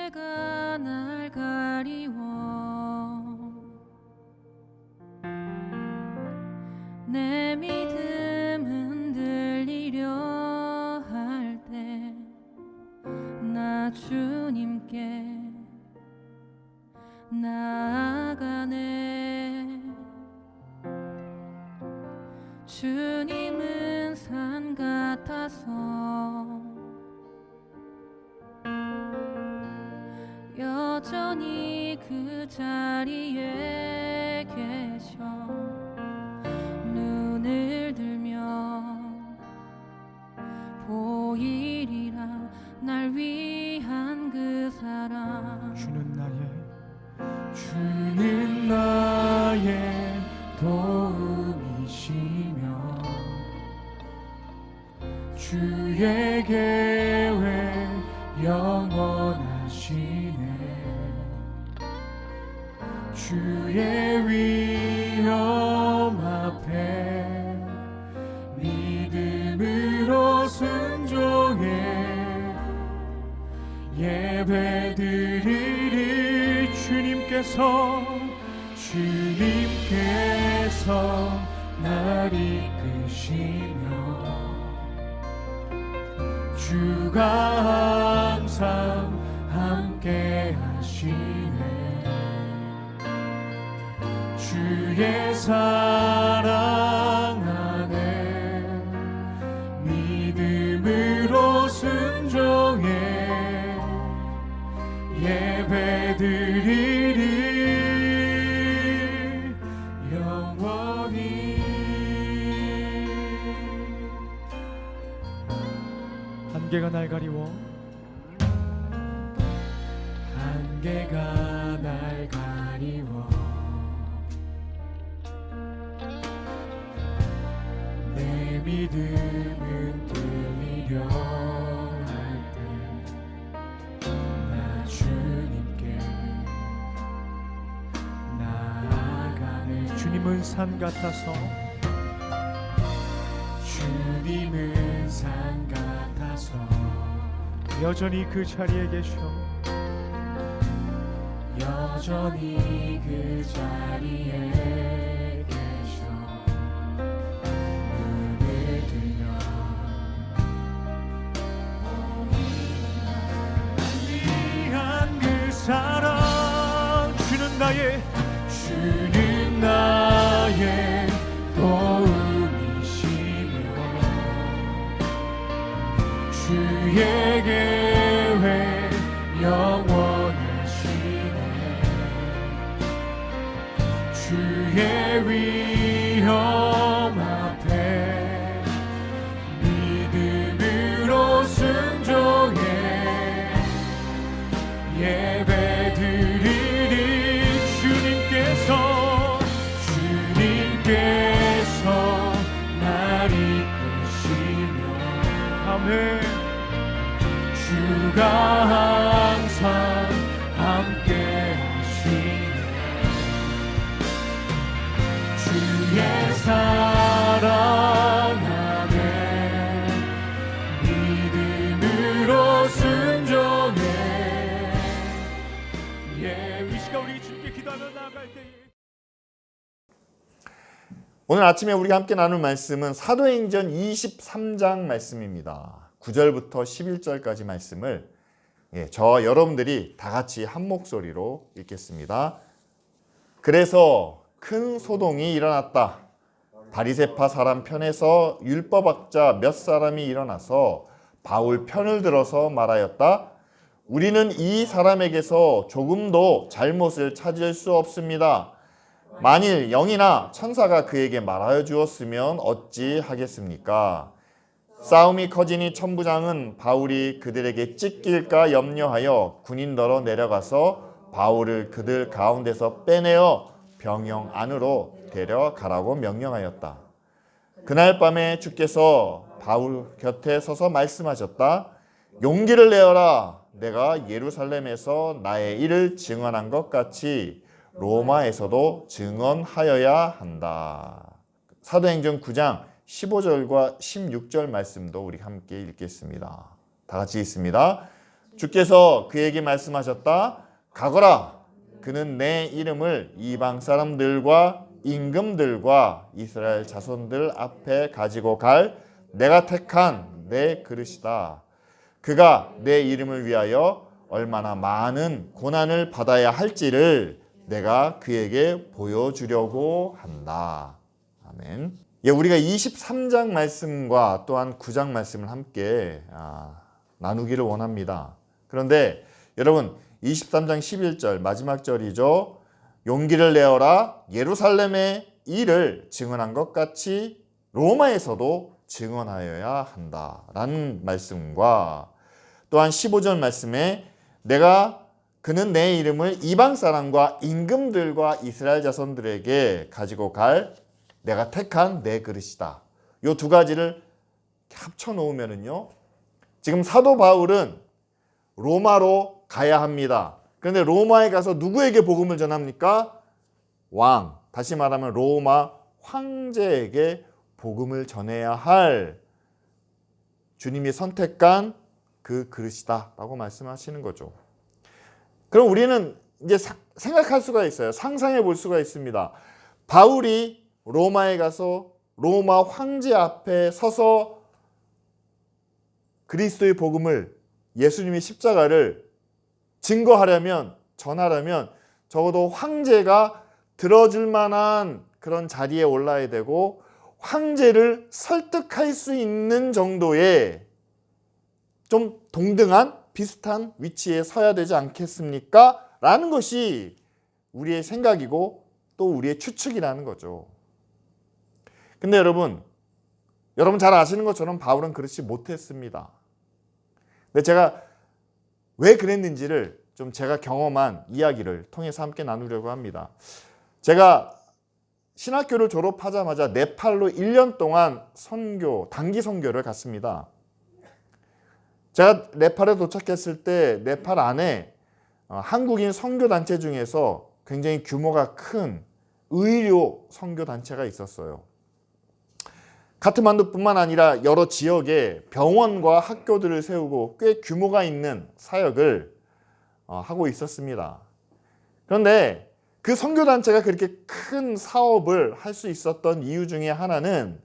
한계가 날 가리워 내 믿음 흔들리려 할 때 나 주님께 나아가네. 주님은 산 같아서 여전히 그 자리에 계셔. 눈을 들면 보이리라 날 위한 그 사랑. 주는 나의 도움이시며 주의 계획 영원하시네. 주의 위험 앞에 믿음으로 순종해 예배드리리. 주님께서 날 이끄시며 주가 항상 함께 하시네. 주의 사랑 안에 믿음으로 순종해 예배드리리 영원히. 한계가 날 가리워 내 믿음은 들리려 할 때 나 주님께 나아가네. 주님은 산 같아서 여전히 그 자리에 계셔. 여전히 그 자리에 계셔. 눈을 들면 위한 그 사랑. 주는 나의 도움이시며 주의 계획 영원하시네. 주의 위험 앞에 믿음으로 순종해 예배드리리. 주님께서 날 이끄시며 아멘. 주가 항상 함께 하시네. 주의 사랑 안에 믿음으로 순종해. 이 시간 우리 주님께 기도하며 나아갈 때에 오늘 아침에 우리가 함께 나눌 말씀은 사도행전 23장 말씀입니다. 9절부터 11절까지 말씀을 저와 여러분들이 다 같이 한 목소리로 읽겠습니다. 그래서 큰 소동이 일어났다. 바리새파 사람 편에서 율법학자 몇 사람이 일어나서 바울 편을 들어서 말하였다. 우리는 이 사람에게서 조금도 잘못을 찾을 수 없습니다. 만일 영이나 천사가 그에게 말하여 주었으면 어찌 하겠습니까? 싸움이 커지니 천부장은 바울이 그들에게 찢길까 염려하여 군인더러 내려가서 바울을 그들 가운데서 빼내어 병영 안으로 데려가라고 명령하였다. 그날 밤에 주께서 바울 곁에 서서 말씀하셨다. 용기를 내어라. 내가 예루살렘에서 나의 일을 증언한 것 같이 로마에서도 증언하여야 한다. 사도행전 9장 15절과 16절 말씀도 우리 함께 읽겠습니다. 다 같이 읽습니다. 주께서 그에게 말씀하셨다. 가거라. 그는 내 이름을 이방 사람들과 임금들과 이스라엘 자손들 앞에 가지고 갈 내가 택한 내 그릇이다. 그가 내 이름을 위하여 얼마나 많은 고난을 받아야 할지를 내가 그에게 보여주려고 한다. 아멘. 예, 우리가 23장 말씀과 또한 9장 말씀을 함께 나누기를 원합니다. 그런데 여러분 23장 11절 마지막 절이죠. 용기를 내어라. 예루살렘의 일을 증언한 것 같이 로마에서도 증언하여야 한다라는 말씀과 또한 15절 말씀에 그는 내 이름을 이방 사람과 임금들과 이스라엘 자손들에게 가지고 갈 내가 택한 내 그릇이다. 이 두 가지를 합쳐 놓으면은요. 지금 사도 바울은 로마로 가야 합니다. 그런데 로마에 가서 누구에게 복음을 전합니까? 왕, 다시 말하면 로마 황제에게 복음을 전해야 할 주님이 선택한 그 그릇이다 라고 말씀하시는 거죠. 그럼 우리는 이제 생각할 수가 있어요. 상상해 볼 수가 있습니다. 바울이 로마에 가서 로마 황제 앞에 서서 그리스도의 복음을, 예수님의 십자가를 증거하려면, 전하려면 적어도 황제가 들어줄 만한 그런 자리에 올라야 되고 황제를 설득할 수 있는 정도의 좀 동등한 비슷한 위치에 서야 되지 않겠습니까? 라는 것이 우리의 생각이고 또 우리의 추측이라는 거죠. 근데 여러분 잘 아시는 것처럼 바울은 그렇지 못했습니다. 근데 제가 왜 그랬는지를 좀 제가 경험한 이야기를 통해서 함께 나누려고 합니다. 제가 신학교를 졸업하자마자 네팔로 1년 동안 단기 선교를 갔습니다. 제가 네팔에 도착했을 때 네팔 안에 한국인 선교단체 중에서 굉장히 규모가 큰 의료 선교단체가 있었어요. 카트만두뿐만 아니라 여러 지역에 병원과 학교들을 세우고 꽤 규모가 있는 사역을 하고 있었습니다. 그런데 그 선교단체가 그렇게 큰 사업을 할 수 있었던 이유 중에 하나는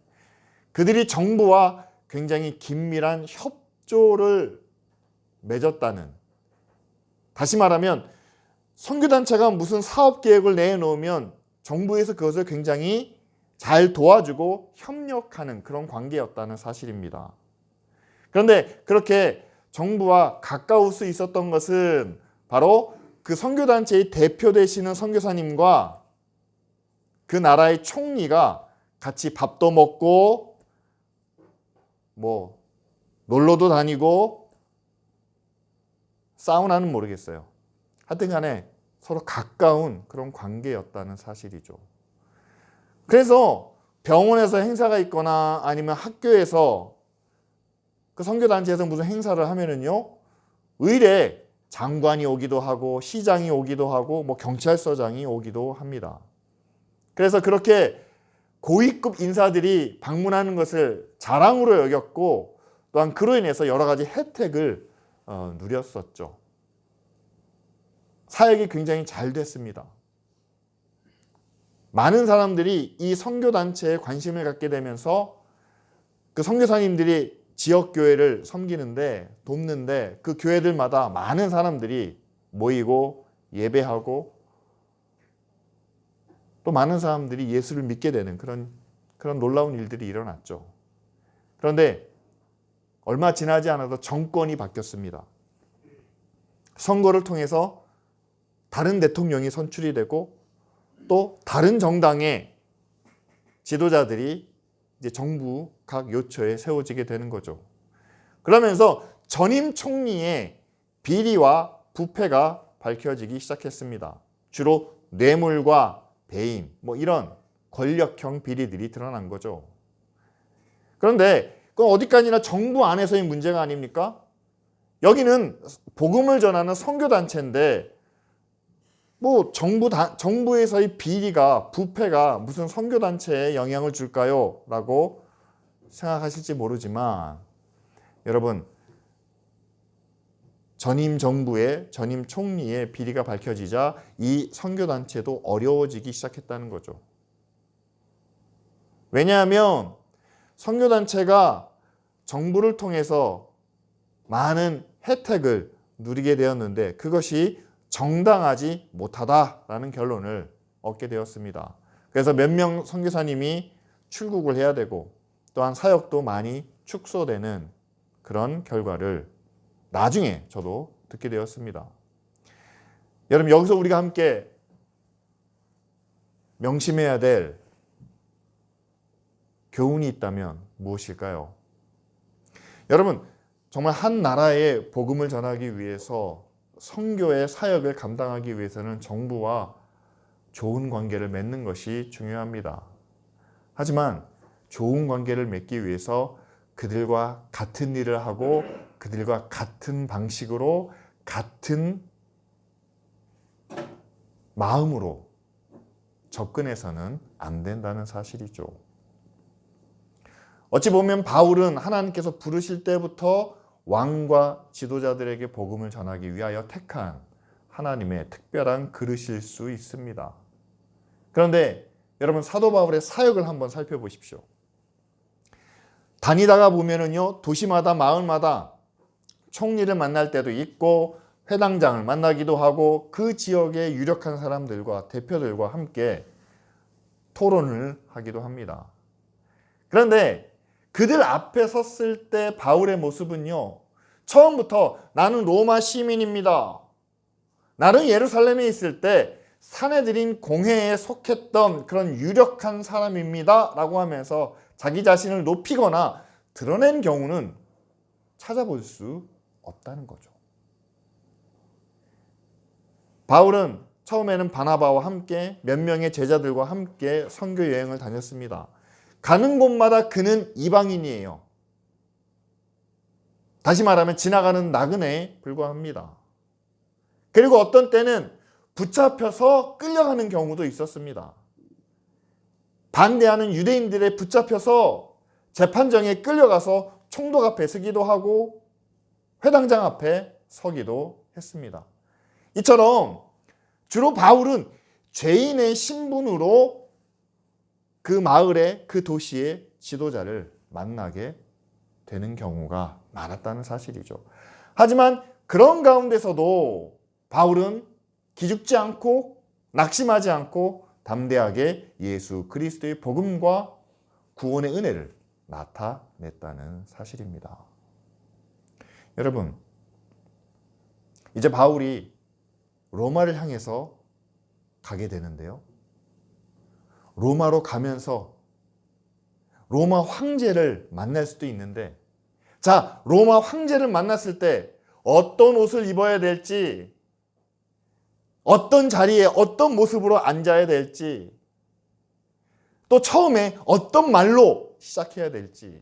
그들이 정부와 굉장히 긴밀한 협조를 맺었다는, 다시 말하면 선교단체가 무슨 사업 계획을 내놓으면 정부에서 그것을 굉장히 잘 도와주고 협력하는 그런 관계였다는 사실입니다. 그런데 그렇게 정부와 가까울 수 있었던 것은 바로 그 선교단체의 대표 되시는 선교사님과 그 나라의 총리가 같이 밥도 먹고 놀러도 다니고 사우나는 모르겠어요. 하여튼 간에 서로 가까운 그런 관계였다는 사실이죠. 그래서 병원에서 행사가 있거나 아니면 학교에서 그 선교단체에서 무슨 행사를 하면은요, 의례 장관이 오기도 하고 시장이 오기도 하고 경찰서장이 오기도 합니다. 그래서 그렇게 고위급 인사들이 방문하는 것을 자랑으로 여겼고 또한 그로 인해서 여러 가지 혜택을 누렸었죠. 사역이 굉장히 잘 됐습니다. 많은 사람들이 이 선교단체에 관심을 갖게 되면서 그 선교사님들이 지역교회를 섬기는데 돕는데 그 교회들마다 많은 사람들이 모이고 예배하고 또 많은 사람들이 예수를 믿게 되는 그런 놀라운 일들이 일어났죠. 그런데 얼마 지나지 않아서 정권이 바뀌었습니다. 선거를 통해서 다른 대통령이 선출이 되고 또 다른 정당의 지도자들이 이제 정부 각 요처에 세워지게 되는 거죠. 그러면서 전임 총리의 비리와 부패가 밝혀지기 시작했습니다. 주로 뇌물과 배임, 이런 권력형 비리들이 드러난 거죠. 그런데 그건 어디까지나 정부 안에서의 문제가 아닙니까? 여기는 복음을 전하는 선교단체인데 정부에서의 비리가, 부패가 무슨 선교단체에 영향을 줄까요? 라고 생각하실지 모르지만 여러분, 전임 정부의 전임 총리의 비리가 밝혀지자 이 선교단체도 어려워지기 시작했다는 거죠. 왜냐하면 선교단체가 정부를 통해서 많은 혜택을 누리게 되었는데 그것이 정당하지 못하다라는 결론을 얻게 되었습니다. 그래서 몇 명 선교사님이 출국을 해야 되고 또한 사역도 많이 축소되는 그런 결과를 나중에 저도 듣게 되었습니다. 여러분, 여기서 우리가 함께 명심해야 될 교훈이 있다면 무엇일까요? 여러분, 정말 한 나라의 복음을 전하기 위해서 선교의 사역을 감당하기 위해서는 정부와 좋은 관계를 맺는 것이 중요합니다. 하지만 좋은 관계를 맺기 위해서 그들과 같은 일을 하고 그들과 같은 방식으로 같은 마음으로 접근해서는 안 된다는 사실이죠. 어찌 보면 바울은 하나님께서 부르실 때부터 왕과 지도자들에게 복음을 전하기 위하여 택한 하나님의 특별한 그릇일 수 있습니다. 그런데 여러분, 사도 바울의 사역을 한번 살펴보십시오. 다니다가 보면은요, 도시마다 마을마다 총리를 만날 때도 있고 회당장을 만나기도 하고 그 지역의 유력한 사람들과 대표들과 함께 토론을 하기도 합니다. 그런데 그들 앞에 섰을 때 바울의 모습은요, 처음부터 나는 로마 시민입니다. 나는 예루살렘에 있을 때 사내들인 공회에 속했던 그런 유력한 사람입니다 라고 하면서 자기 자신을 높이거나 드러낸 경우는 찾아볼 수 없다는 거죠. 바울은 처음에는 바나바와 함께 몇 명의 제자들과 함께 선교 여행을 다녔습니다. 가는 곳마다 그는 이방인이에요. 다시 말하면 지나가는 나그네에 불과합니다. 그리고 어떤 때는 붙잡혀서 끌려가는 경우도 있었습니다. 반대하는 유대인들에 붙잡혀서 재판정에 끌려가서 총독 앞에 서기도 하고 회당장 앞에 서기도 했습니다. 이처럼 주로 바울은 죄인의 신분으로 그 마을의 그 도시의 지도자를 만나게 되는 경우가 많았다는 사실이죠. 하지만 그런 가운데서도 바울은 기죽지 않고 낙심하지 않고 담대하게 예수 그리스도의 복음과 구원의 은혜를 나타냈다는 사실입니다. 여러분, 이제 바울이 로마를 향해서 가게 되는데요. 로마로 가면서 로마 황제를 만날 수도 있는데, 자, 로마 황제를 만났을 때 어떤 옷을 입어야 될지, 어떤 자리에 어떤 모습으로 앉아야 될지, 또 처음에 어떤 말로 시작해야 될지.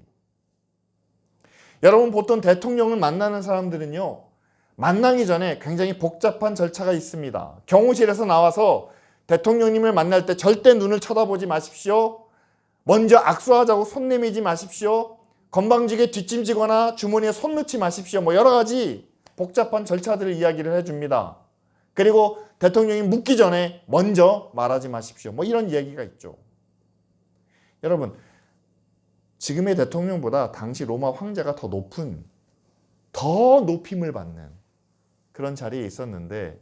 여러분, 보통 대통령을 만나는 사람들은요, 만나기 전에 굉장히 복잡한 절차가 있습니다. 경호실에서 나와서 대통령님을 만날 때 절대 눈을 쳐다보지 마십시오. 먼저 악수하자고 손 내밀지 마십시오. 건방지게 뒷짐지거나 주머니에 손 넣지 마십시오. 뭐 여러 가지 복잡한 절차들을 이야기를 해줍니다. 그리고 대통령이 묻기 전에 먼저 말하지 마십시오. 뭐 이런 이야기가 있죠. 여러분, 지금의 대통령보다 당시 로마 황제가 더 높임을 받는 그런 자리에 있었는데,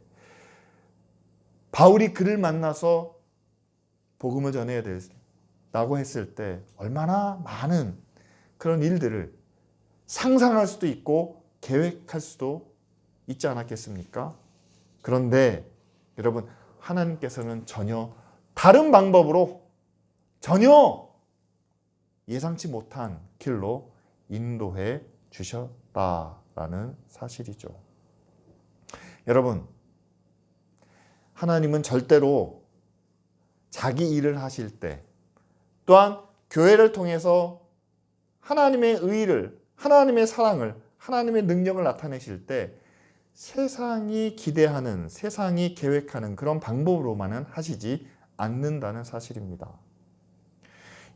바울이 그를 만나서 복음을 전해야 된다고 했을 때 얼마나 많은 그런 일들을 상상할 수도 있고 계획할 수도 있지 않았겠습니까? 그런데 여러분, 하나님께서는 전혀 다른 방법으로 전혀 예상치 못한 길로 인도해 주셨다라는 사실이죠. 여러분, 하나님은 절대로 자기 일을 하실 때, 또한 교회를 통해서 하나님의 의를, 하나님의 사랑을, 하나님의 능력을 나타내실 때 세상이 기대하는, 세상이 계획하는 그런 방법으로만은 하시지 않는다는 사실입니다.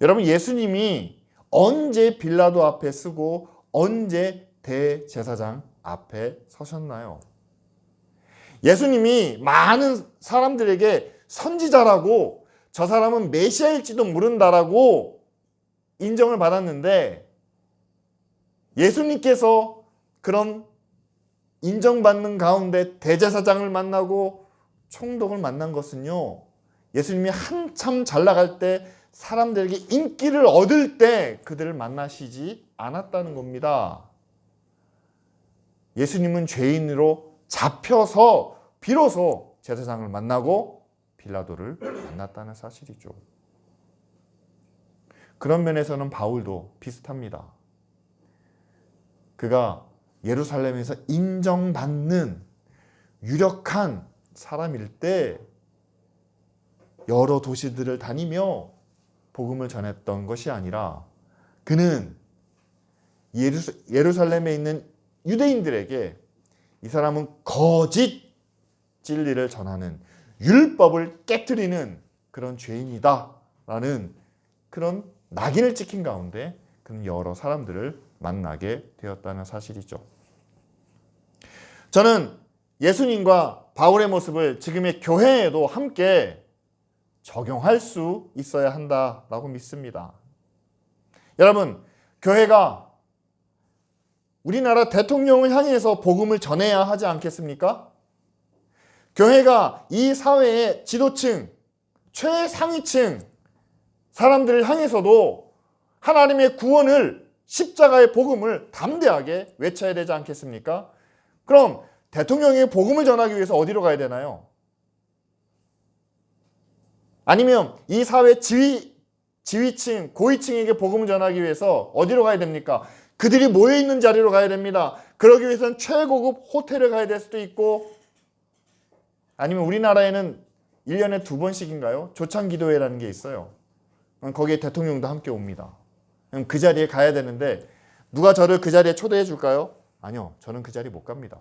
여러분, 예수님이 언제 빌라도 앞에 서고 언제 대제사장 앞에 서셨나요? 예수님이 많은 사람들에게 선지자라고 저 사람은 메시아일지도 모른다라고 인정을 받았는데 예수님께서 그런 인정받는 가운데 대제사장을 만나고 총독을 만난 것은요, 예수님이 한참 잘 나갈 때 사람들에게 인기를 얻을 때 그들을 만나시지 않았다는 겁니다. 예수님은 죄인으로 잡혀서 비로소 제사장을 만나고 빌라도를 만났다는 사실이죠. 그런 면에서는 바울도 비슷합니다. 그가 예루살렘에서 인정받는 유력한 사람일 때 여러 도시들을 다니며 복음을 전했던 것이 아니라 그는 예루살렘에 있는 유대인들에게 이 사람은 거짓 진리를 전하는 율법을 깨트리는 그런 죄인이다 라는 그런 낙인을 찍힌 가운데 그는 여러 사람들을 만나게 되었다는 사실이죠. 저는 예수님과 바울의 모습을 지금의 교회에도 함께 적용할 수 있어야 한다라고 믿습니다. 여러분, 교회가 우리나라 대통령을 향해서 복음을 전해야 하지 않겠습니까? 교회가 이 사회의 지도층, 최상위층 사람들을 향해서도 하나님의 구원을, 십자가의 복음을 담대하게 외쳐야 되지 않겠습니까? 그럼 대통령이 복음을 전하기 위해서 어디로 가야 되나요? 아니면 이 사회 지위층, 고위층에게 복음을 전하기 위해서 어디로 가야 됩니까? 그들이 모여있는 자리로 가야 됩니다. 그러기 위해서는 최고급 호텔을 가야 될 수도 있고, 아니면 우리나라에는 1년에 2번씩인가요? 조창기도회라는 게 있어요. 거기에 대통령도 함께 옵니다. 그 자리에 가야 되는데 누가 저를 그 자리에 초대해 줄까요? 아니요, 저는 그 자리 못 갑니다.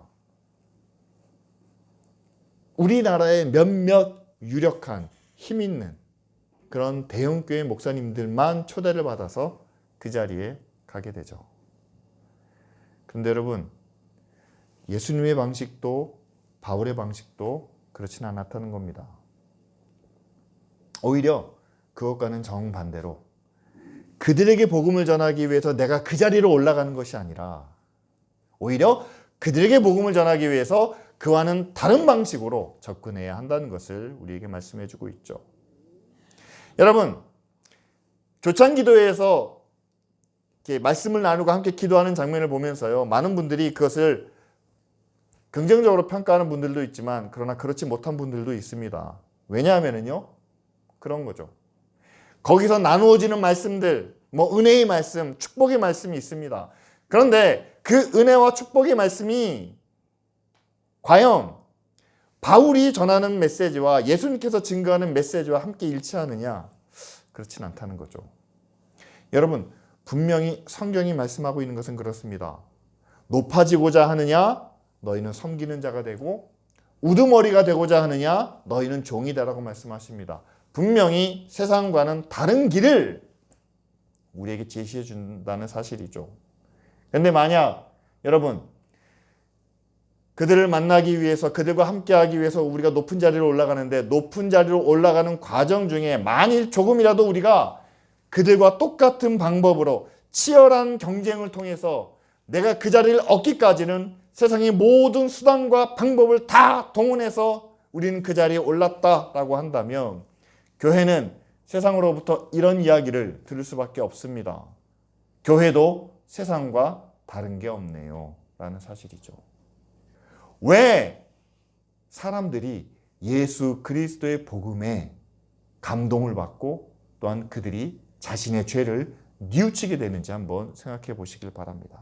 우리나라의 몇몇 유력한 힘 있는 그런 대형교회 목사님들만 초대를 받아서 그 자리에 가게 되죠. 그런데 여러분, 예수님의 방식도 바울의 방식도 그렇진 않았다는 겁니다. 오히려 그것과는 정반대로 그들에게 복음을 전하기 위해서 내가 그 자리로 올라가는 것이 아니라 오히려 그들에게 복음을 전하기 위해서 그와는 다른 방식으로 접근해야 한다는 것을 우리에게 말씀해 주고 있죠. 여러분, 조창기도회에서 이렇게 말씀을 나누고 함께 기도하는 장면을 보면서요, 많은 분들이 그것을 긍정적으로 평가하는 분들도 있지만 그러나 그렇지 못한 분들도 있습니다. 왜냐하면요, 그런 거죠. 거기서 나누어지는 말씀들, 은혜의 말씀, 축복의 말씀이 있습니다. 그런데 그 은혜와 축복의 말씀이 과연 바울이 전하는 메시지와 예수님께서 증거하는 메시지와 함께 일치하느냐? 그렇진 않다는 거죠. 여러분, 분명히 성경이 말씀하고 있는 것은 그렇습니다. 높아지고자 하느냐? 너희는 섬기는 자가 되고, 우두머리가 되고자 하느냐? 너희는 종이 되라고 말씀하십니다. 분명히 세상과는 다른 길을 우리에게 제시해 준다는 사실이죠. 그런데 만약 여러분, 그들을 만나기 위해서, 그들과 함께하기 위해서 우리가 높은 자리로 올라가는데 높은 자리로 올라가는 과정 중에 만일 조금이라도 우리가 그들과 똑같은 방법으로 치열한 경쟁을 통해서 내가 그 자리를 얻기까지는 세상의 모든 수단과 방법을 다 동원해서 우리는 그 자리에 올랐다라고 한다면 교회는 세상으로부터 이런 이야기를 들을 수밖에 없습니다. 교회도 세상과 다른 게 없네요 라는 사실이죠. 왜 사람들이 예수 그리스도의 복음에 감동을 받고 또한 그들이 자신의 죄를 뉘우치게 되는지 한번 생각해 보시길 바랍니다.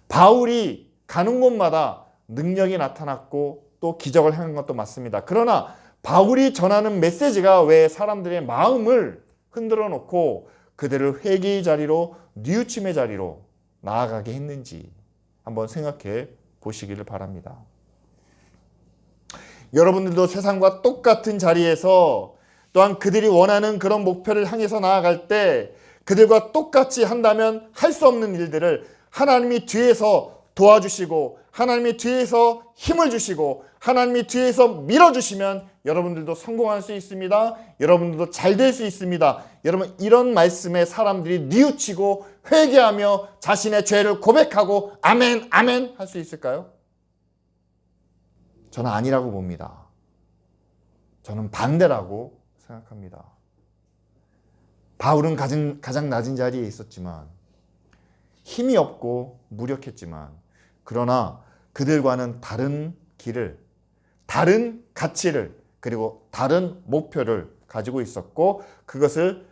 바울이 가는 곳마다 능력이 나타났고 또 기적을 행한 것도 맞습니다. 그러나 바울이 전하는 메시지가 왜 사람들의 마음을 흔들어 놓고 그들을 회개의 자리로, 뉘우침의 자리로 나아가게 했는지 한번 생각해 보시기를 바랍니다. 여러분들도 세상과 똑같은 자리에서 또한 그들이 원하는 그런 목표를 향해서 나아갈 때 그들과 똑같이 한다면 할 수 없는 일들을 하나님이 뒤에서 도와주시고 하나님이 뒤에서 힘을 주시고 하나님이 뒤에서 밀어주시면 여러분들도 성공할 수 있습니다. 여러분들도 잘 될 수 있습니다. 여러분, 이런 말씀에 사람들이 뉘우치고 회개하며 자신의 죄를 고백하고 아멘 아멘 할 수 있을까요? 저는 아니라고 봅니다. 저는 반대라고 생각합니다. 바울은 가장 낮은 자리에 있었지만 힘이 없고 무력했지만 그러나 그들과는 다른 길을, 다른 가치를, 그리고 다른 목표를 가지고 있었고 그것을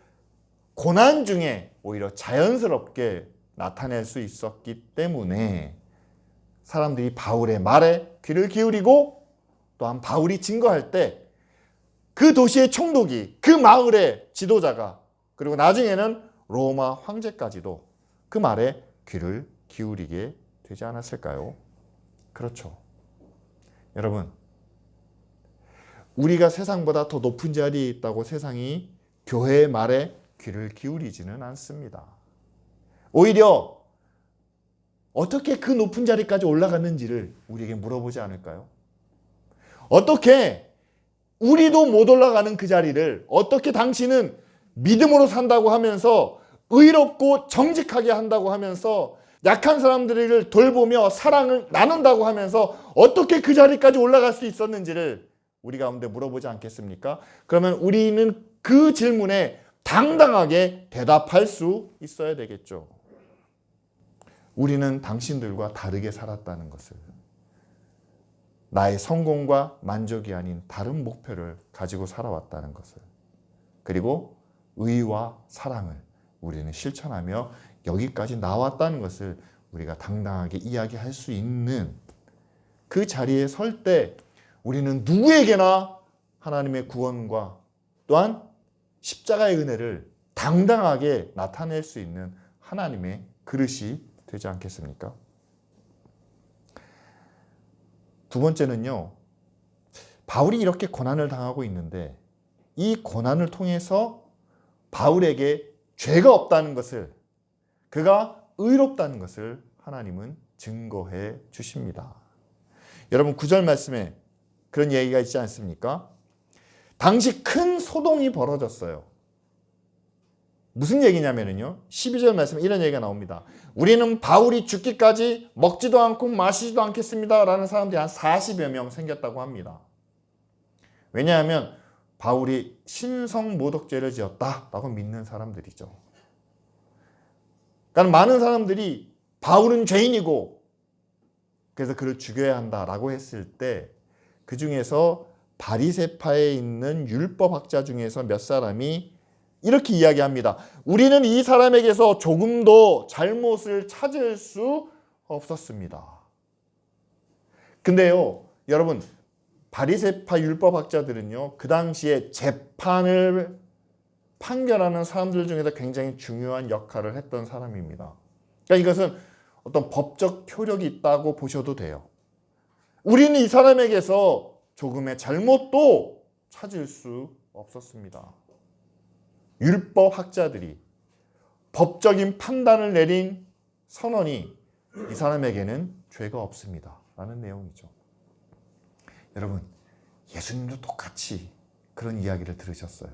고난 중에 오히려 자연스럽게 나타낼 수 있었기 때문에 사람들이 바울의 말에 귀를 기울이고 또한 바울이 증거할 때 그 도시의 총독이, 그 마을의 지도자가, 그리고 나중에는 로마 황제까지도 그 말에 귀를 기울이게 되지 않았을까요? 그렇죠. 여러분, 우리가 세상보다 더 높은 자리에 있다고 세상이 교회의 말에 귀를 기울이지는 않습니다. 오히려 어떻게 그 높은 자리까지 올라갔는지를 우리에게 물어보지 않을까요? 어떻게 우리도 못 올라가는 그 자리를 어떻게 당신은 믿음으로 산다고 하면서 의롭고 정직하게 한다고 하면서 약한 사람들을 돌보며 사랑을 나눈다고 하면서 어떻게 그 자리까지 올라갈 수 있었는지를 우리 가운데 물어보지 않겠습니까? 그러면 우리는 그 질문에 당당하게 대답할 수 있어야 되겠죠. 우리는 당신들과 다르게 살았다는 것을, 나의 성공과 만족이 아닌 다른 목표를 가지고 살아왔다는 것을, 그리고 의와 사랑을 우리는 실천하며 여기까지 나왔다는 것을 우리가 당당하게 이야기할 수 있는 그 자리에 설 때 우리는 누구에게나 하나님의 구원과 또한 십자가의 은혜를 당당하게 나타낼 수 있는 하나님의 그릇이 되지 않겠습니까? 두 번째는요, 바울이 이렇게 고난을 당하고 있는데 이 고난을 통해서 바울에게 죄가 없다는 것을, 그가 의롭다는 것을 하나님은 증거해 주십니다. 여러분, 9절 말씀에 그런 얘기가 있지 않습니까? 당시 큰 소동이 벌어졌어요. 무슨 얘기냐면요, 12절 말씀에 이런 얘기가 나옵니다. 우리는 바울이 죽기까지 먹지도 않고 마시지도 않겠습니다 라는 사람들이 한 40여 명 생겼다고 합니다. 왜냐하면 바울이 신성모독죄를 지었다라고 믿는 사람들이죠. 그러니까 많은 사람들이 바울은 죄인이고 그래서 그를 죽여야 한다라고 했을 때 그 중에서 바리새파에 있는 율법학자 중에서 몇 사람이 이렇게 이야기합니다. 우리는 이 사람에게서 조금도 잘못을 찾을 수 없었습니다. 근데요, 여러분, 바리새파 율법학자들은요, 그 당시에 재판을 판결하는 사람들 중에서 굉장히 중요한 역할을 했던 사람입니다. 그러니까 이것은 어떤 법적 효력이 있다고 보셔도 돼요. 우리는 이 사람에게서 조금의 잘못도 찾을 수 없었습니다. 율법학자들이 법적인 판단을 내린 선언이 이 사람에게는 죄가 없습니다 라는 내용이죠. 여러분, 예수님도 똑같이 그런 이야기를 들으셨어요.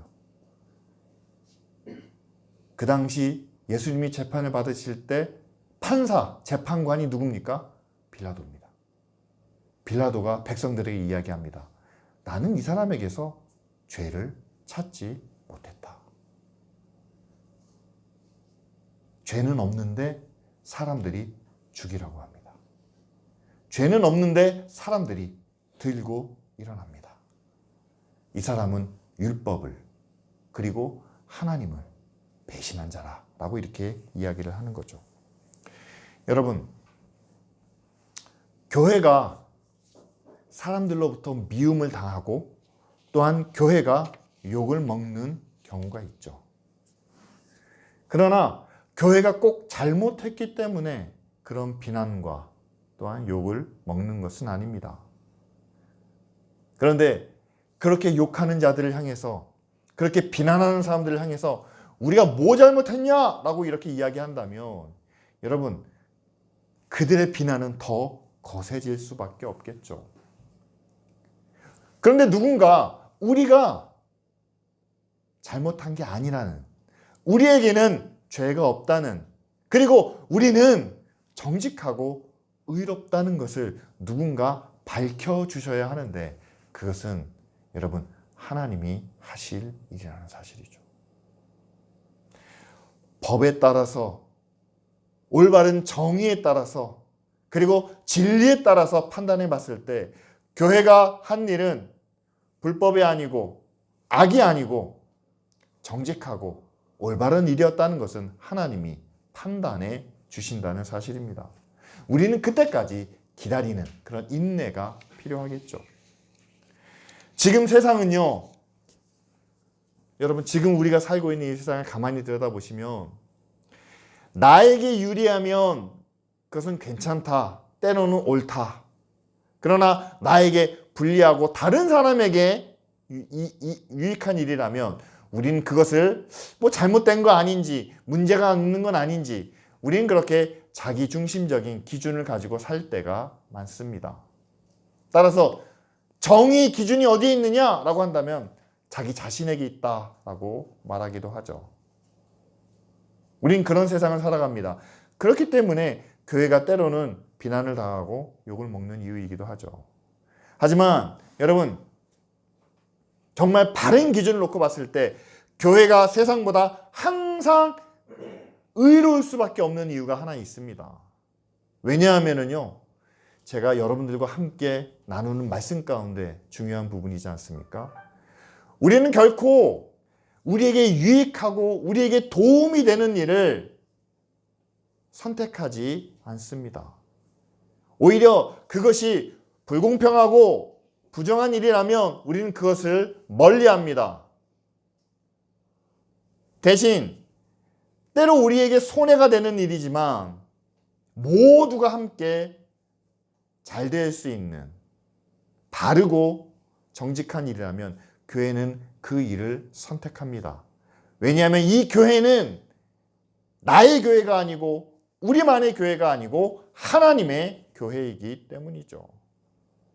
그 당시 예수님이 재판을 받으실 때 판사, 재판관이 누굽니까? 빌라도입니다. 빌라도가 백성들에게 이야기합니다. 나는 이 사람에게서 죄를 찾지 못했다. 죄는 없는데 사람들이 죽이라고 합니다. 죄는 없는데 사람들이 들고 일어납니다. 이 사람은 율법을 그리고 하나님을 배신한 자라라고 이렇게 이야기를 하는 거죠. 여러분, 교회가 사람들로부터 미움을 당하고 또한 교회가 욕을 먹는 경우가 있죠. 그러나 교회가 꼭 잘못했기 때문에 그런 비난과 또한 욕을 먹는 것은 아닙니다. 그런데 그렇게 욕하는 자들을 향해서, 그렇게 비난하는 사람들을 향해서 우리가 뭐 잘못했냐라고 이렇게 이야기한다면, 여러분, 그들의 비난은 더 거세질 수밖에 없겠죠. 그런데 누군가 우리가 잘못한 게 아니라는, 우리에게는 죄가 없다는, 그리고 우리는 정직하고 의롭다는 것을 누군가 밝혀주셔야 하는데, 그것은 여러분 하나님이 하실 일이라는 사실이죠. 법에 따라서, 올바른 정의에 따라서, 그리고 진리에 따라서 판단해 봤을 때 교회가 한 일은 불법이 아니고 악이 아니고 정직하고 올바른 일이었다는 것은 하나님이 판단해 주신다는 사실입니다. 우리는 그때까지 기다리는 그런 인내가 필요하겠죠. 지금 세상은요, 여러분 지금 우리가 살고 있는 이 세상을 가만히 들여다보시면 나에게 유리하면 그것은 괜찮다, 때로는 옳다. 그러나 나에게 불리하고 다른 사람에게 유익한 일이라면 우리는 그것을 뭐 잘못된 거 아닌지, 문제가 있는 건 아닌지, 우리는 그렇게 자기중심적인 기준을 가지고 살 때가 많습니다. 따라서 정의 기준이 어디에 있느냐라고 한다면 자기 자신에게 있다라고 말하기도 하죠. 우린 그런 세상을 살아갑니다. 그렇기 때문에 교회가 때로는 비난을 당하고 욕을 먹는 이유이기도 하죠. 하지만 여러분, 정말 바른 기준을 놓고 봤을 때 교회가 세상보다 항상 의로울 수밖에 없는 이유가 하나 있습니다. 왜냐하면요, 제가 여러분들과 함께 나누는 말씀 가운데 중요한 부분이지 않습니까? 우리는 결코 우리에게 유익하고 우리에게 도움이 되는 일을 선택하지 않습니다. 오히려 그것이 불공평하고 부정한 일이라면 우리는 그것을 멀리합니다. 대신 때로 우리에게 손해가 되는 일이지만 모두가 함께 잘 될 수 있는 바르고 정직한 일이라면 교회는 그 일을 선택합니다. 왜냐하면 이 교회는 나의 교회가 아니고 우리만의 교회가 아니고 하나님의 교회이기 때문이죠.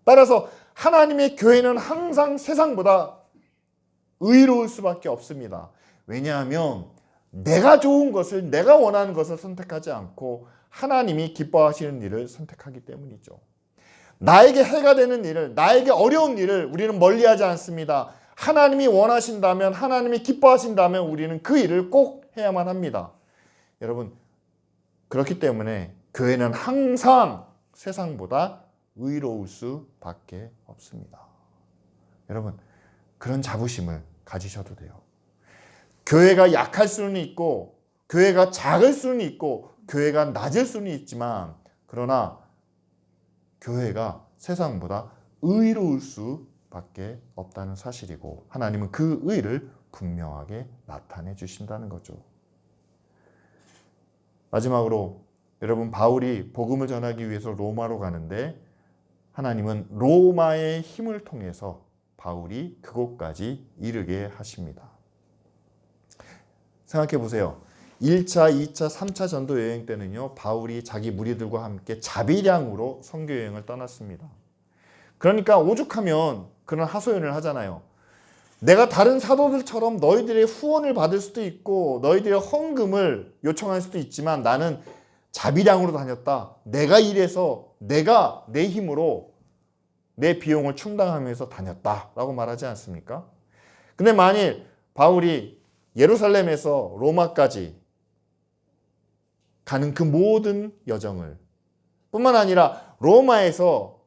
따라서 하나님의 교회는 항상 세상보다 의로울 수밖에 없습니다. 왜냐하면 내가 좋은 것을, 내가 원하는 것을 선택하지 않고 하나님이 기뻐하시는 일을 선택하기 때문이죠. 나에게 해가 되는 일을, 나에게 어려운 일을 우리는 멀리하지 않습니다. 하나님이 원하신다면, 하나님이 기뻐하신다면 우리는 그 일을 꼭 해야만 합니다. 여러분, 그렇기 때문에 교회는 항상 세상보다 의로울 수밖에 없습니다. 여러분, 그런 자부심을 가지셔도 돼요. 교회가 약할 수는 있고, 교회가 작을 수는 있고, 교회가 낮을 수는 있지만, 그러나 교회가 세상보다 의로울 수밖에 없다는 사실이고, 하나님은 그 의를 분명하게 나타내 주신다는 거죠. 마지막으로 여러분, 바울이 복음을 전하기 위해서 로마로 가는데 하나님은 로마의 힘을 통해서 바울이 그곳까지 이르게 하십니다. 생각해 보세요. 1차, 2차, 3차 전도 여행 때는요, 바울이 자기 무리들과 함께 자비량으로 선교 여행을 떠났습니다. 그러니까 오죽하면 그런 하소연을 하잖아요. 내가 다른 사도들처럼 너희들의 후원을 받을 수도 있고 너희들의 헌금을 요청할 수도 있지만 나는 자비량으로 다녔다. 내가 일해서 내가 내 힘으로 내 비용을 충당하면서 다녔다라고 말하지 않습니까? 근데 만일 바울이 예루살렘에서 로마까지 가는 그 모든 여정을, 뿐만 아니라 로마에서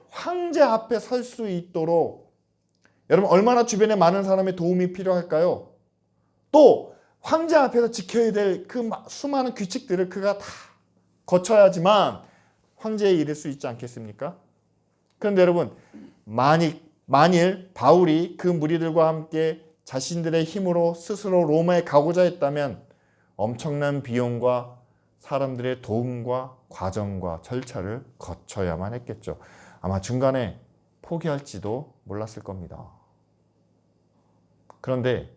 황제 앞에 설 수 있도록, 여러분 얼마나 주변에 많은 사람의 도움이 필요할까요? 또 황제 앞에서 지켜야 될 그 수많은 규칙들을 그가 다 거쳐야지만 황제에 이를 수 있지 않겠습니까? 그런데 여러분, 만일 바울이 그 무리들과 함께 자신들의 힘으로 스스로 로마에 가고자 했다면 엄청난 비용과 사람들의 도움과 과정과 절차를 거쳐야만 했겠죠. 아마 중간에 포기할지도 몰랐을 겁니다. 그런데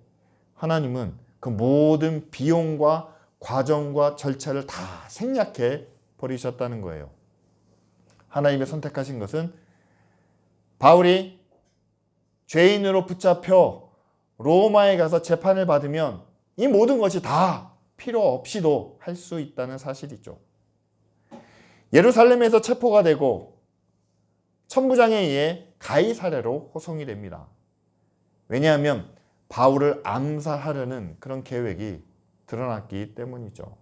하나님은 그 모든 비용과 과정과 절차를 다 생략해 버리셨다는 거예요. 하나님의 선택하신 것은 바울이 죄인으로 붙잡혀 로마에 가서 재판을 받으면 이 모든 것이 다 필요 없이도 할 수 있다는 사실이죠. 예루살렘에서 체포가 되고 천부장에 의해 가이사랴로 호송이 됩니다. 왜냐하면 바울을 암살하려는 그런 계획이 드러났기 때문이죠.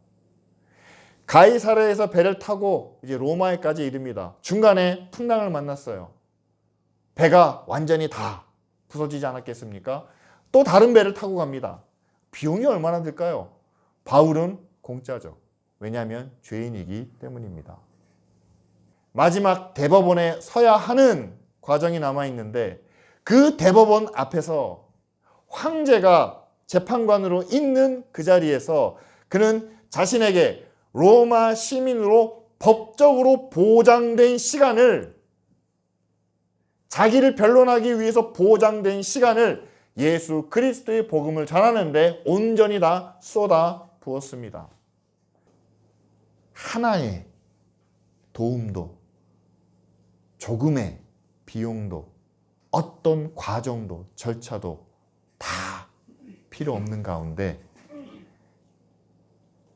가이사랴에서 배를 타고 이제 로마에까지 이릅니다. 중간에 풍랑을 만났어요. 배가 완전히 다 부서지지 않았겠습니까? 또 다른 배를 타고 갑니다. 비용이 얼마나 들까요? 바울은 공짜죠. 왜냐하면 죄인이기 때문입니다. 마지막 대법원에 서야 하는 과정이 남아있는데 그 대법원 앞에서 황제가 재판관으로 있는 그 자리에서 그는 자신에게 로마 시민으로 법적으로 보장된 시간을, 자기를 변론하기 위해서 보장된 시간을 예수 그리스도의 복음을 전하는데 온전히 다 쏟아 부었습니다. 하나의 도움도, 조금의 비용도, 어떤 과정도, 절차도 다 필요 없는 가운데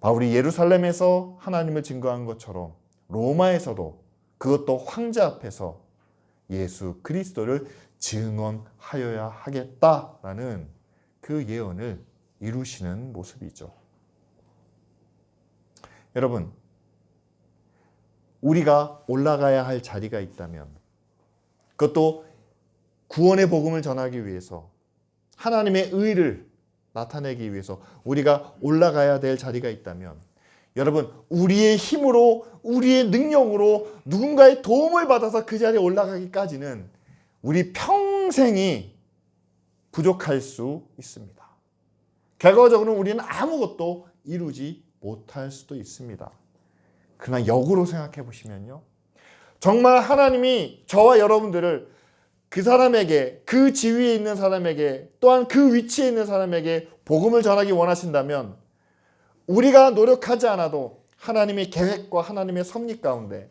바울이 예루살렘에서 하나님을 증거한 것처럼 로마에서도, 그것도 황제 앞에서 예수 그리스도를 증언하여야 하겠다라는 그 예언을 이루시는 모습이죠. 여러분, 우리가 올라가야 할 자리가 있다면, 그것도 구원의 복음을 전하기 위해서, 하나님의 의를 나타내기 위해서 우리가 올라가야 될 자리가 있다면, 여러분, 우리의 힘으로, 우리의 능력으로 누군가의 도움을 받아서 그 자리에 올라가기까지는 우리 평생이 부족할 수 있습니다. 결과적으로는 우리는 아무것도 이루지 못할 수도 있습니다. 그러나 역으로 생각해 보시면요, 정말 하나님이 저와 여러분들을 그 사람에게, 그 지위에 있는 사람에게, 또한 그 위치에 있는 사람에게 복음을 전하기 원하신다면 우리가 노력하지 않아도 하나님의 계획과 하나님의 섭리 가운데,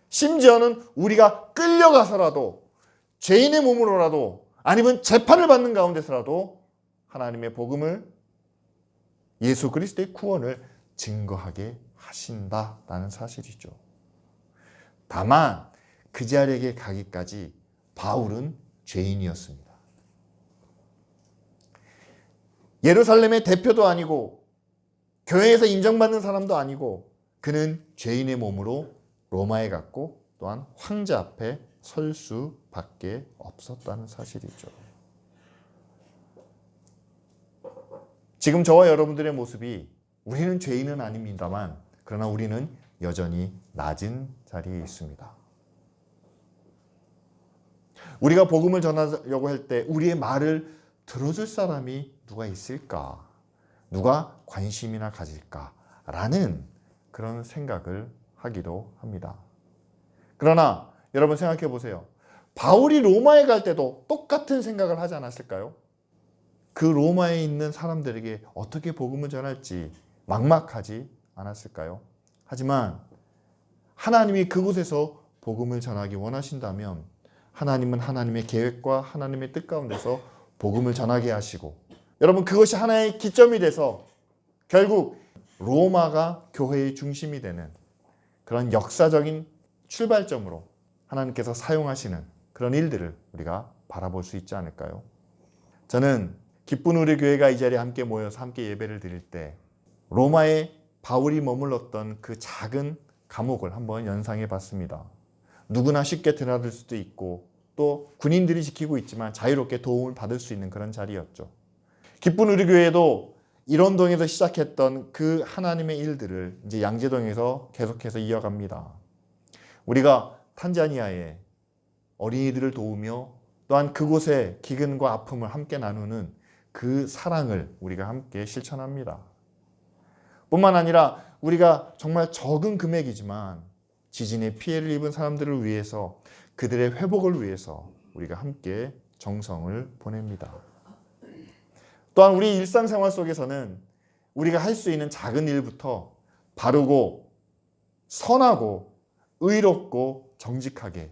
심지어는 우리가 끌려가서라도, 죄인의 몸으로라도, 아니면 재판을 받는 가운데서라도 하나님의 복음을, 예수 그리스도의 구원을 증거하게 하신다라는 사실이죠. 다만 그 자리에 가기까지 바울은 죄인이었습니다. 예루살렘의 대표도 아니고 교회에서 인정받는 사람도 아니고 그는 죄인의 몸으로 로마에 갔고 또한 황제 앞에 설 수밖에 없었다는 사실이죠. 지금 저와 여러분들의 모습이, 우리는 죄인은 아닙니다만 그러나 우리는 여전히 낮은 자리에 있습니다. 우리가 복음을 전하려고 할 때 우리의 말을 들어줄 사람이 누가 있을까? 누가 관심이나 가질까? 라는 그런 생각을 하기도 합니다. 그러나 여러분 생각해 보세요. 바울이 로마에 갈 때도 똑같은 생각을 하지 않았을까요? 그 로마에 있는 사람들에게 어떻게 복음을 전할지 막막하지 않았을까요? 하지만 하나님이 그곳에서 복음을 전하기 원하신다면 하나님은 하나님의 계획과 하나님의 뜻 가운데서 복음을 전하게 하시고, 여러분, 그것이 하나의 기점이 돼서 결국 로마가 교회의 중심이 되는 그런 역사적인 출발점으로 하나님께서 사용하시는 그런 일들을 우리가 바라볼 수 있지 않을까요? 저는 기쁜 우리 교회가 이 자리에 함께 모여서 함께 예배를 드릴 때 로마에 바울이 머물렀던 그 작은 감옥을 한번 연상해 봤습니다. 누구나 쉽게 드나들 수도 있고 또 군인들이 지키고 있지만 자유롭게 도움을 받을 수 있는 그런 자리였죠. 기쁜 우리 교회도 일원동에서 시작했던 그 하나님의 일들을 이제 양재동에서 계속해서 이어갑니다. 우리가 탄자니아에 어린이들을 도우며 또한 그곳의 기근과 아픔을 함께 나누는 그 사랑을 우리가 함께 실천합니다. 뿐만 아니라 우리가 정말 적은 금액이지만 지진에 피해를 입은 사람들을 위해서, 그들의 회복을 위해서 우리가 함께 정성을 보냅니다. 또한 우리 일상생활 속에서는 우리가 할 수 있는 작은 일부터 바르고 선하고 의롭고 정직하게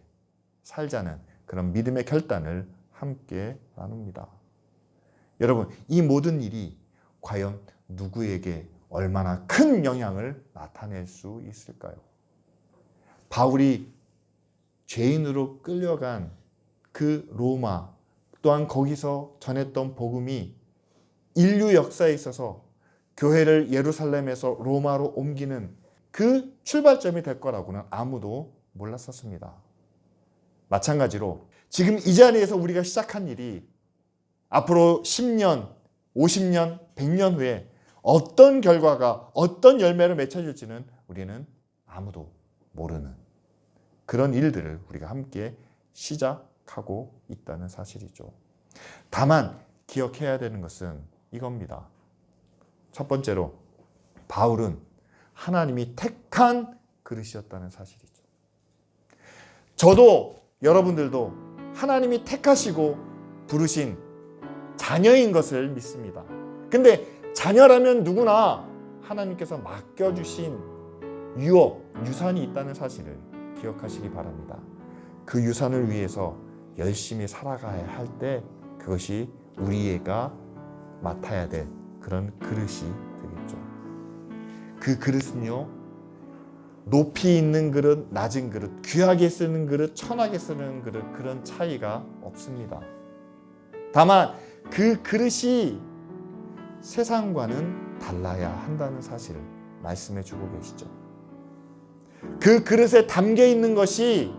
살자는 그런 믿음의 결단을 함께 나눕니다. 여러분, 이 모든 일이 과연 누구에게 얼마나 큰 영향을 나타낼 수 있을까요? 바울이 죄인으로 끌려간 그 로마, 또한 거기서 전했던 복음이 인류 역사에 있어서 교회를 예루살렘에서 로마로 옮기는 그 출발점이 될 거라고는 아무도 몰랐었습니다. 마찬가지로 지금 이 자리에서 우리가 시작한 일이 앞으로 10년, 50년, 100년 후에 어떤 결과가 어떤 열매를 맺혀줄지는 우리는 아무도 모르는 그런 일들을 우리가 함께 시작하고 있다는 사실이죠. 다만 기억해야 되는 것은 이겁니다. 첫 번째로 바울은 하나님이 택한 그릇이었다는 사실이죠. 저도 여러분들도 하나님이 택하시고 부르신 자녀인 것을 믿습니다. 근데 자녀라면 누구나 하나님께서 맡겨주신 유업, 유산이 있다는 사실을 기억하시기 바랍니다. 그 유산을 위해서 열심히 살아가야 할 때 그것이 우리가 맡아야 될 그런 그릇이 되겠죠. 그 그릇은요, 높이 있는 그릇, 낮은 그릇, 귀하게 쓰는 그릇, 천하게 쓰는 그릇, 그런 차이가 없습니다. 다만 그 그릇이 세상과는 달라야 한다는 사실을 말씀해 주고 계시죠. 그 그릇에 담겨 있는 것이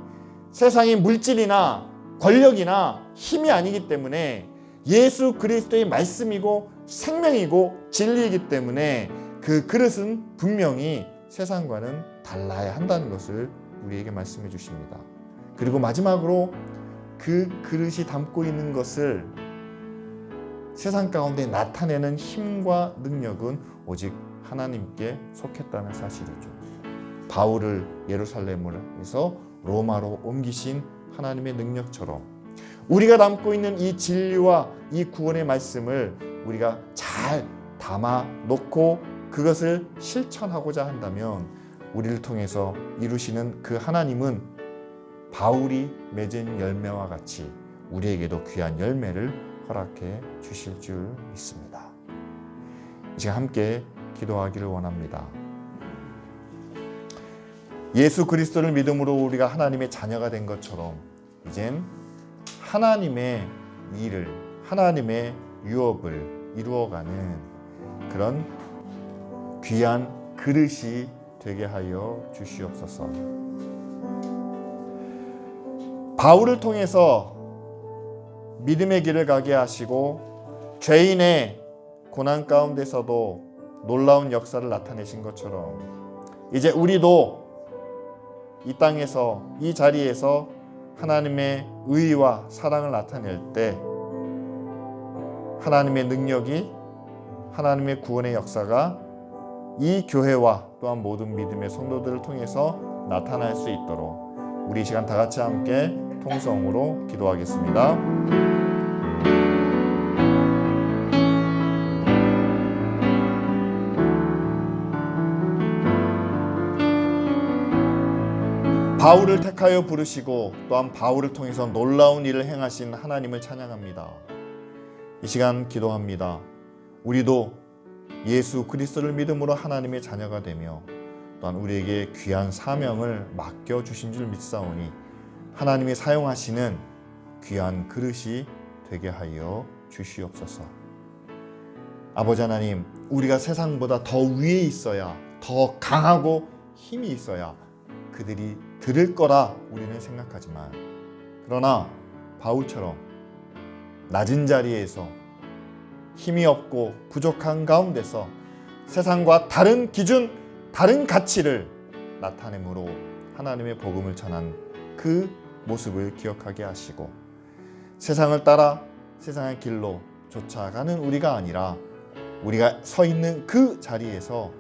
세상의 물질이나 권력이나 힘이 아니기 때문에 예수 그리스도의 말씀이고 생명이고 진리이기 때문에 그 그릇은 분명히 세상과는 달라야 한다는 것을 우리에게 말씀해 주십니다. 그리고 마지막으로 그 그릇이 담고 있는 것을 세상 가운데 나타내는 힘과 능력은 오직 하나님께 속했다는 사실이죠. 바울을 예루살렘에서 로마로 옮기신 하나님의 능력처럼 우리가 담고 있는 이 진리와 이 구원의 말씀을 우리가 잘 담아 놓고 그것을 실천하고자 한다면 우리를 통해서 이루시는 그 하나님은 바울이 맺은 열매와 같이 우리에게도 귀한 열매를 허락해 주실 줄 믿습니다. 이제 함께 기도하기를 원합니다. 예수 그리스도를 믿음으로 우리가 하나님의 자녀가 된 것처럼 이젠 하나님의 일을, 하나님의 유업을 이루어가는 그런 귀한 그릇이 되게 하여 주시옵소서. 바울을 통해서 믿음의 길을 가게 하시고 죄인의 고난 가운데서도 놀라운 역사를 나타내신 것처럼 이제 우리도 이 땅에서, 이 자리에서 하나님의 의와 사랑을 나타낼 때 하나님의 능력이, 하나님의 구원의 역사가 이 교회와 또한 모든 믿음의 성도들을 통해서 나타날 수 있도록 우리 이 시간 다 같이 함께 통성으로 기도하겠습니다. 바울을 택하여 부르시고 또한 바울을 통해서 놀라운 일을 행하신 하나님을 찬양합니다. 이 시간 기도합니다. 우리도 예수 그리스도를 믿음으로 하나님의 자녀가 되며 또한 우리에게 귀한 사명을 맡겨주신 줄 믿사오니 하나님이 사용하시는 귀한 그릇이 되게 하여 주시옵소서. 아버지 하나님, 우리가 세상보다 더 위에 있어야, 더 강하고 힘이 있어야 그들이 들을 거라 우리는 생각하지만, 그러나 바울처럼 낮은 자리에서 힘이 없고 부족한 가운데서 세상과 다른 기준, 다른 가치를 나타내므로 하나님의 복음을 전한 그 모습을 기억하게 하시고 세상을 따라 세상의 길로 쫓아가는 우리가 아니라 우리가 서 있는 그 자리에서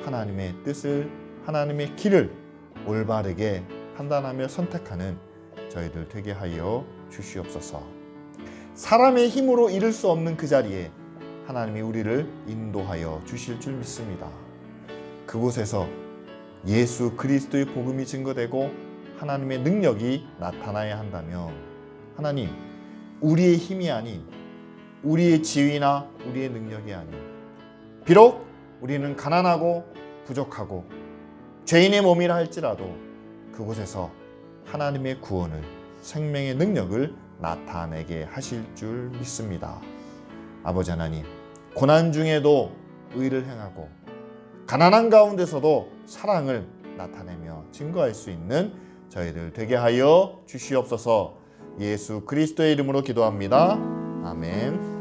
하나님의 뜻을, 하나님의 길을 올바르게 판단하며 선택하는 저희들 되게 하여 주시옵소서. 사람의 힘으로 이룰 수 없는 그 자리에 하나님이 우리를 인도하여 주실 줄 믿습니다. 그곳에서 예수 그리스도의 복음이 증거되고 하나님의 능력이 나타나야 한다면 하나님, 우리의 힘이 아닌 우리의 지위나 우리의 능력이 아닌 비록 우리는 가난하고 부족하고 죄인의 몸이라 할지라도 그곳에서 하나님의 구원을, 생명의 능력을 나타내게 하실 줄 믿습니다. 아버지 하나님, 고난 중에도 의를 행하고 가난한 가운데서도 사랑을 나타내며 증거할 수 있는 저희들 되게 하여 주시옵소서. 예수 그리스도의 이름으로 기도합니다. 아멘.